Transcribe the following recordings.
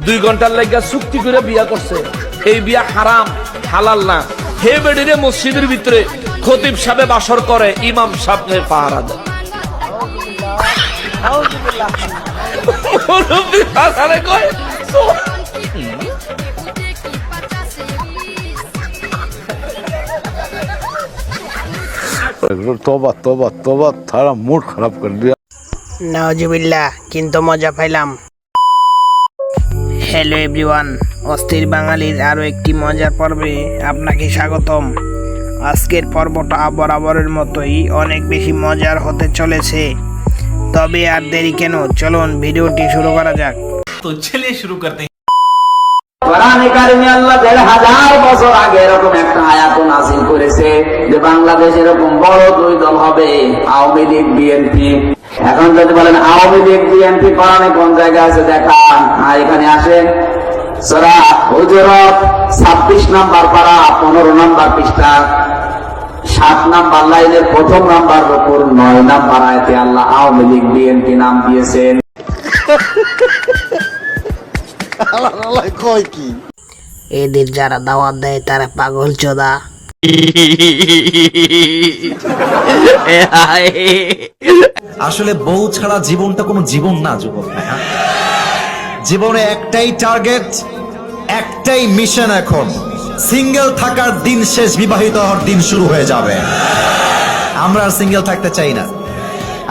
2 ঘন্টার লাগা চুক্তি করে বিয়া করছে, এই বিয়া হারাম, হালাল না। হে বেডিরে মসজিদের ভিতরে খতিব সাহেব বাসর করে, ইমাম সাহেব পাহারা দেয়। तौबा तौबा तौबा, थारा मूड खराब कर दिया। নাউজুবিল্লাহ, কিন্তু মজা পাইলাম। হ্যালো এভরিওয়ান, অস্থির বাঙালির আরো একটি মজার পর্বে আপনাকে স্বাগতম। আজকের পর্বটা বরাবরের মতোই অনেক বেশি মজার হতে চলেছে। তবে আর দেরি কেন, চলুন ভিডিওটি শুরু করা যাক। তো চলিয়ে শুরু করতে। কোরআনে কারিমে আল্লাহ ১,৫০০ বছর আগে এরকম একটা আয়াত নাযিল করেছে যে বাংলাদেশ এরকম বড় দুই দল হবে, আওয়ামী লীগ বিএনপি। এখন যদি বলেন আওয়ামী লীগ বিএনপি কোরআনে কোন জায়গায় আছে দেখান, এখানে আসেন সূরা হুজুরাত ২৬ নাম্বার পারা ১৫ নাম্বার পৃষ্ঠা ৭ নাম্বার লাইনের প্রথম নাম্বার উপর ৯ নাম্বার আয়াতে আল্লাহ আওয়ামী লীগ বিএনপি নাম দিয়েছেন। এদের যারা দাওয়াত দেয় তারা পাগল চোদা। আসলে বউ ছাড়া জীবনটা কোনো জীবন না যুবক ভাইয়া। জীবনে একটাই টার্গেট, একটাই মিশন। এখন সিঙ্গেল থাকার দিন শেষ, বিবাহিত হওয়ার দিন শুরু হয়ে যাবে। আমরা আর সিঙ্গেল থাকতে চাই না।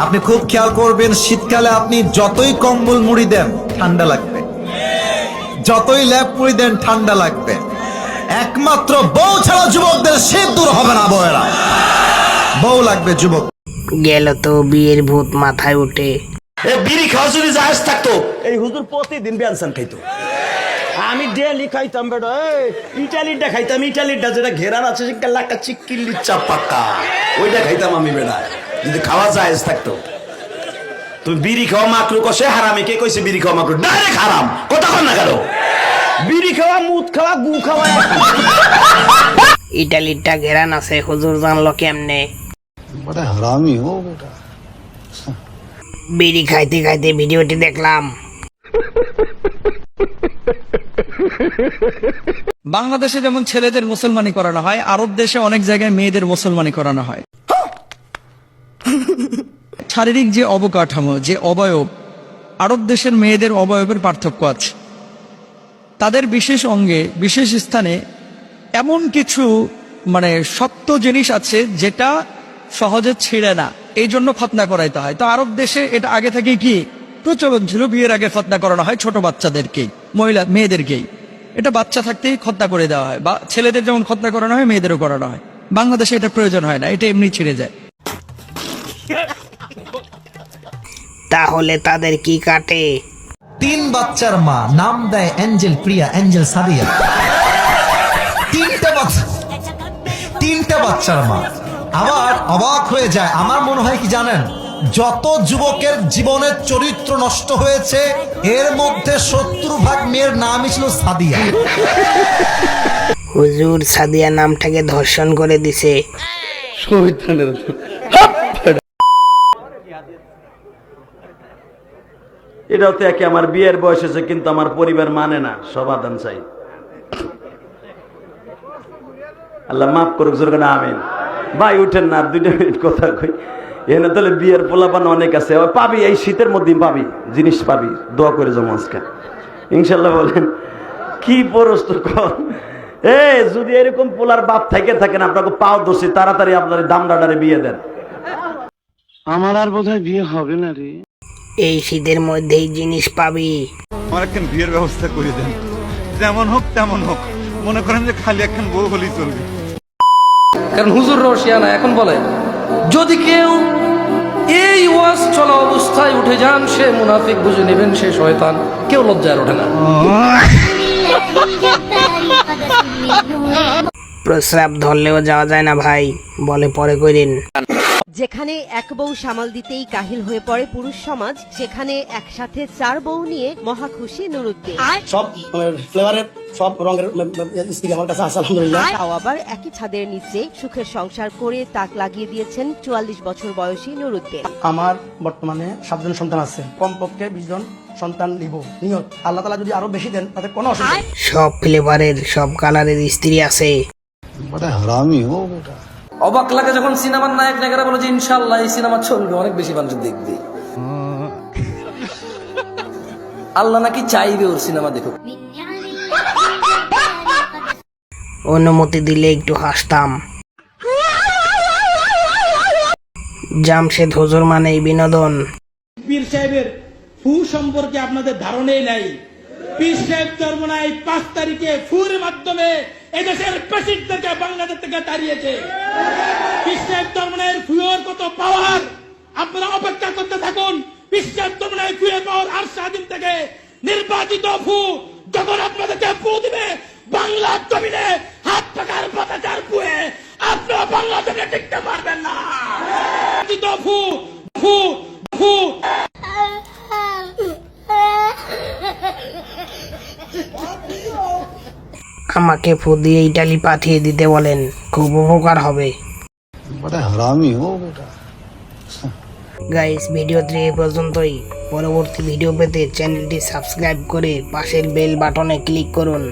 আপনি খুব খেয়াল করবেন, শীতকালে আপনি যতই কম্বল মুড়ি দেন ঠান্ডা লাগবে, যতই ল্যাপ মুড়ি দেন ঠান্ডা লাগবে। একমাত্র বউ ছাড়া যুবকদের শীত দূর হবে না। বউয়েরা, বউ লাগবে যুবক। গেল তো বিয়ের ভূত মাথায় উঠে। বিড়ি খাওয়া যদি জায়েজ থাকতো, এই হুজুর প্রতিদিন বেনসান খাইতো। আমি ডেলি খাইতাম বেটা, ইটালিটা খাইতাম। ইটালিটা যেটা ঘেরান আছে লাকা চিক্কিল্লি চাপাক্কা, ওইটা খাইতাম আমি বেটা, যদি খাওয়া জায়েজ থাকতো। তুমি বিড়ি খাওয়া মাকরু কষে হারামি, কে কইছে বিড়ি খাওয়া মাকরু? ডাইরেক্ট হারাম, কথা কন না কেন? বিড়ি খাওয়া, মুদ খাওয়া, গু খাওয়া। ইটালিটা ঘেরান আছে, হুজুর জানলো কেমনে? बड़ा हरामी हो बेटा। বিড়ি খাইতে খাইতে ভিডিওটি দেখলাম। বাংলাদেশে যেমন ছেলেদের মুসলমানি করানো হয়, আরব দেশে অনেক জায়গায় মেয়েদের মুসলমানি করানো হয়। শারীরিক যে অবকাঠামো, যে অবয়ব, আরব দেশের মেয়েদের অবয়বের পার্থক্য আছে। তাদের বিশেষ অঙ্গে, বিশেষ স্থানে এমন কিছু শক্ত জিনিস আছে যেটা সহজে ছিঁড়ে না, এই জন্য খতনা করাইতে হয়। তো আরব দেশে এটা আগে থেকে কি প্রচলন ছিল, বিয়ের আগে খতনা করানো হয় ছোট বাচ্চাদেরকেই, মহিলা মেয়েদেরকেই। এটা বাচ্চা থাকতেই খতনা করে দেওয়া হয়, বা ছেলেদের যেমন খতনা করানো হয় মেয়েদেরও করানো হয়। বাংলাদেশে এটা প্রয়োজন হয় না, এটা এমনি ছিঁড়ে যায়। তাহলে তাদের কি কাটে? 3 বাচ্চার মা, নাম দেয় অ্যাঞ্জেল প্রিয়া, অ্যাঞ্জেল সাদিয়া। 3টে বাচ্চার মা। আবার অবাক হয়ে যায়, আমার মনে হয় কি জানেন, যত যুবকের জীবনের চরিত্র নষ্ট হয়েছে এর মধ্যে 70% মেয়ের নামই ছিল সাদিয়া। হুজুর সাদিয়া নামটাকে ধর্ষণ করে দিছে। এটাও তো একে, আমার বিয়ের বয়স হয়েছে কিন্তু আমার পরিবার মানে না, সমাধান চাই। আল্লাহ মাফ করুক, জোর করে আমিন। ভাই উঠেন না, 2 মিনিট কথা কই। এখানে তাহলে বিয়ের পোলাপান অনেক আছে, পাবি এই শীতের মধ্যে পাবি, জিনিস পাবি। দোয়া করে যাবো আজকে ইনশাল্লাহ। বলেন কি প্রস্তুত কর। যদি এরকম পোলার বাপ থেকে থাকেন, আপনাকে পাও দোষী, তাড়াতাড়ি আপনার দামদাডারে বিয়ে দেন। আমার আর বোধহয় বিয়ে হবে না রে। এই শীতের মধ্যেই জিনিস পাবি। আমার একখান বিয়ের ব্যবস্থা করে দেন, যেমন হোক তেমন হোক। মনে করেন যে খালি একখান বউ হলেই চলবে। কারণ হুজুর রশিয়ানা এখন বলে, যদি কেউ এই ওয়াজ চলা অবস্থায় উঠে যান, সে মুনাফিক, বুঝে নেবেন সে শয়তান। কেউ লজ্জায় ওঠে না। প্রস্রাব ধরলেও যাওয়া যায় না ভাই, বলে পরে কইলেন। যেখানে এক বউ সামাল দিতেই কাহিল হয়ে পড়ে পুরুষ সমাজ, সেখানে একসাথে 4 বউ নিয়ে মহা খুশি নুরুদ্দিন। সব ফ্লেভারের সব রঙের স্ত্রী আমার কাছে আছে আলহামদুলিল্লাহ। তাও আবার একই ছাদের নিচে সুখের সংসার করে তাক লাগিয়ে দিয়েছেন 44 বছর বয়সী নুরুদ্দিন। আমার বর্তমানে 7 জন সন্তান আছে, কমপক্ষে 20 জন সন্তান নিব নিয়ত। আল্লাহ তাআলা যদি আরো বেশি দেন তাতে কোনো অসুবিধা নেই। সব ফ্লেভারের সব কালারের স্ত্রী আছে। बड़ा हरामी हो बेटा। অবাক লাগে যখন সিনেমার নায়ক নায়িকারা বলে যে ইনশাআল্লাহ এই সিনেমা চলবে, অনেক বেশি মানুষ দেখবে। আল্লাহ নাকি চাইবে ওর সিনেমা দেখুক। অনুমতি দিলে একটু হাসতাম। জামশেদ হুজুর মানেই বিনোদন। পীর সাহেবের ফু সম্পর্কে আপনাদের ধারণাই নাই। পীর সাহেব চরমনায় 5 তারিখে ফুর মাধ্যমে এদেশের প্রেসিডেন্টকে বাংলাদেশ থেকে তাড়িয়েছে। পীর সাহেব চরমনায়ের ফুয়ের কত পাওয়ার, আপনারা অপেক্ষা করতে থাকুন। পীর সাহেব চরমনায় ফুয়ের পাওয়ার আর স্বাধীন থেকে নির্বাচিত ফু যখন আপনাদেরকে ফু দিবে বাংলা জমিনে হাত পাকার পতাচার ফুয়ে আপনারা বাংলা জমিনে টিকতে পারবেন না। ফু ফু ফু আমাকে ফু দিয়ে ইটালি পাঠিয়ে দিতে বলেন, খুব উপকার হবে। बड़ा हरामी हो बेटा। গাইস, ভিডিওটি এই পর্যন্তই। পরবর্তী ভিডিও পেতে চ্যানেলটি সাবস্ক্রাইব করে পাশের বেল বাটনে ক্লিক করুন।